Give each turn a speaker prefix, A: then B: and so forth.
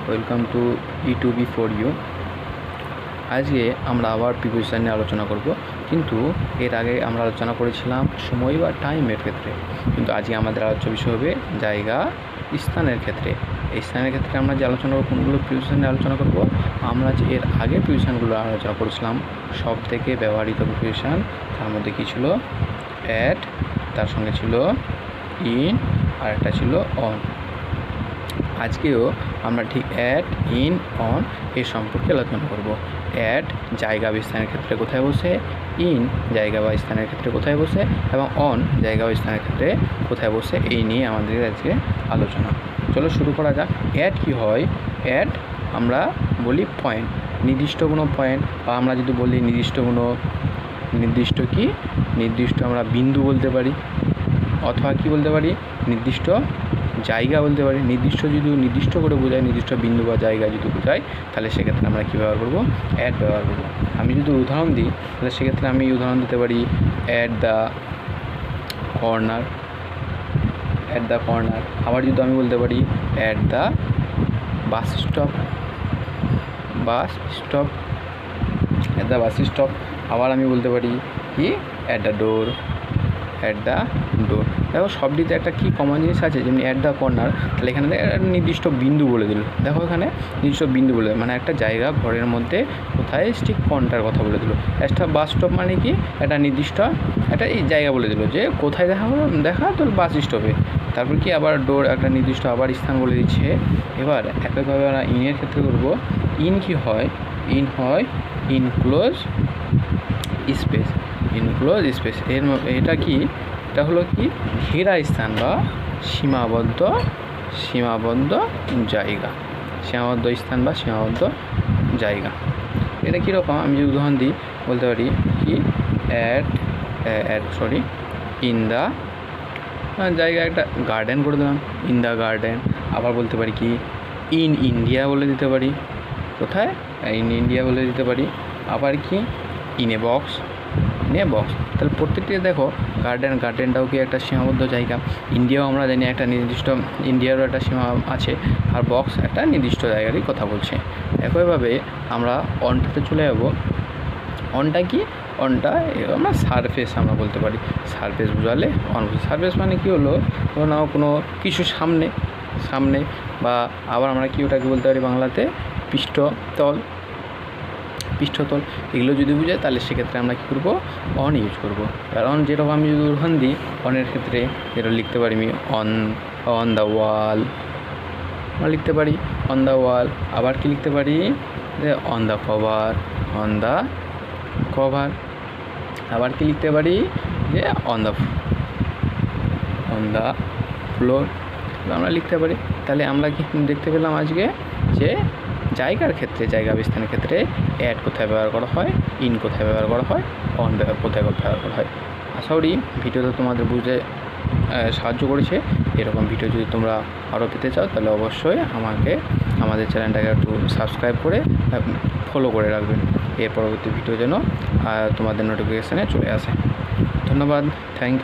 A: Welcome to E2B for you. আজকে আমরা আবার প্রিপোজিশন নিয়ে আলোচনা করব, কিন্তু এর আগে আমরা আলোচনা করেছিলাম সময় বা টাইমের ক্ষেত্রে, কিন্তু আজকে আমাদের আলোচ্য বিষয় হবে জায়গা স্থানের ক্ষেত্রে। এই স্থানের ক্ষেত্রে আমরা যে আলোচনা করব, কোনগুলো প্রিপোজিশন নিয়ে আলোচনা করব। আমরা যে এর আগে প্রিপোজিশনগুলো আলোচনা করেছিলাম সব থেকে ব্যবহৃত প্রিপোজিশন, তার মধ্যে কী ছিল? অ্যাট, তার সঙ্গে ছিল ইন, আর একটা ছিল অন। আজকেও আমরা ঠিক অ্যাট, ইন, অন এর সম্পর্কে আলোচনা করব। অ্যাট জায়গা বা স্থানের ক্ষেত্রে কোথায় বসে, ইন জায়গা বা স্থানের ক্ষেত্রে কোথায় বসে, এবং অন জায়গা বা স্থানের ক্ষেত্রে কোথায় বসে, এই নিয়ে আমাদের আজকে আলোচনা। চলো শুরু করা যাক। অ্যাট কী হয়? অ্যাট আমরা বলি পয়েন্ট, নির্দিষ্ট কোনো পয়েন্ট, বা আমরা যদি বলি নির্দিষ্ট আমরা বিন্দু বলতে পারি, অথবা কী বলতে পারি, নির্দিষ্ট জায়গা বলতে পারি। নির্দিষ্ট করে বোঝায়, নির্দিষ্ট বিন্দু বা জায়গা যদি বোঝায়, তাহলে সেক্ষেত্রে আমরা কী ব্যবহার করব? অ্যাট ব্যবহার করব। আমি যদি উদাহরণ দিই, তাহলে সেক্ষেত্রে আমি উদাহরণ দিতে পারি অ্যাট দ্য কর্নার। আবার যদি আমি বলতে পারি অ্যাট দ্য বাস স্টপ। আবার আমি বলতে পারি কি, অ্যাট দ্য ডোর। দেখো সবটিতে একটা কি কমন জিনিস আছে, যেমনি অ্যাট দ্য কর্নার, তাহলে এখানে একটা নির্দিষ্ট বিন্দু বলে দিল। দেখো এখানে নির্দিষ্ট বিন্দু বলে, মানে একটা জায়গা ঘরের মধ্যে কোথায় ঠিক কোনটার কথা বলে দিল। একটা বাস স্টপ মানে কি, একটা নির্দিষ্ট একটা এই জায়গা বলে দিল যে কোথায় দেখা তো বাস স্টপে। তারপর কি আবার ডোর একটা নির্দিষ্ট আবার স্থান বলে দিচ্ছে। এবার একইভাবে আমরা ইনের ক্ষেত্রে করব। ইন কি হয়? ইন হয় ইনক্লোজ স্পেস। এটা কি? এটা হলো কি, ঘেরা স্থান বা সীমাবদ্ধ জায়গা। এটা কীরকম? আমি যদি উদাহরণ দিই, বলতে পারি কি, ইন দ্য জায়গা একটা গার্ডেন করে দিলাম, ইন দ্য গার্ডেন। আবার বলতে পারি কি, ইন ইন্ডিয়া বলে দিতে পারি। কোথায়? ইন ইন্ডিয়া বলে দিতে পারি। আবার কি, ইন এ বক্স। তাহলে প্রত্যেকটি দেখো, গার্ডেনটাও কি একটা সীমাবদ্ধ জায়গা। ইন্ডিয়াও আমরা জানি একটা নির্দিষ্ট, ইন্ডিয়ারও একটা সীমা আছে, আর বক্স একটা নির্দিষ্ট জায়গারই কথা বলছে। একইভাবে আমরা অনটাতে চলে যাব। অনটা কি? অনটা আমরা সারফেস আমরা বলতে পারি। সারফেস বোঝালে অন। সারফেস মানে কি হলো, কোনো কিছু সামনে, বা আবার আমরা কি ওটাকে বলতে পারি বাংলাতে পৃষ্ঠতল। এগুলো যদি বুঝাই, তাহলে সেক্ষেত্রে আমরা কী করবো? অন ইউজ করব। কারণ যেরকম আমি যদি উদাহরণ দিই, অনের ক্ষেত্রে যেটা লিখতে পারি আমি অন দ্য ওয়াল, আমরা লিখতে পারি অন দ্য ওয়াল। আবার কি লিখতে পারি? যে অন দ্য কভার। আবার কি লিখতে পারি? যে অন দ্য ফ্লোর আমরা লিখতে পারি। তাহলে আমরা কি দেখতে পেলাম আজকে, যে জায়গা বিস্তারের ক্ষেত্রে অ্যাট কোথায় ব্যবহার করা হয়, ইন কোথায় ব্যবহার করা হয়, অন কোথায় ব্যবহার করা হয়। আশা করি ভিডিওটা তোমাদের বুঝতে সাহায্য করেছে। এরকম ভিডিও যদি তোমরা আরও পেতে চাও, তাহলে অবশ্যই আমাদের চ্যানেলটাকে একটু সাবস্ক্রাইব করে ফলো করে রাখবেন, এর পরবর্তী ভিডিও যেন তোমাদের নোটিফিকেশানে চলে আসে। ধন্যবাদ, থ্যাংক ইউ।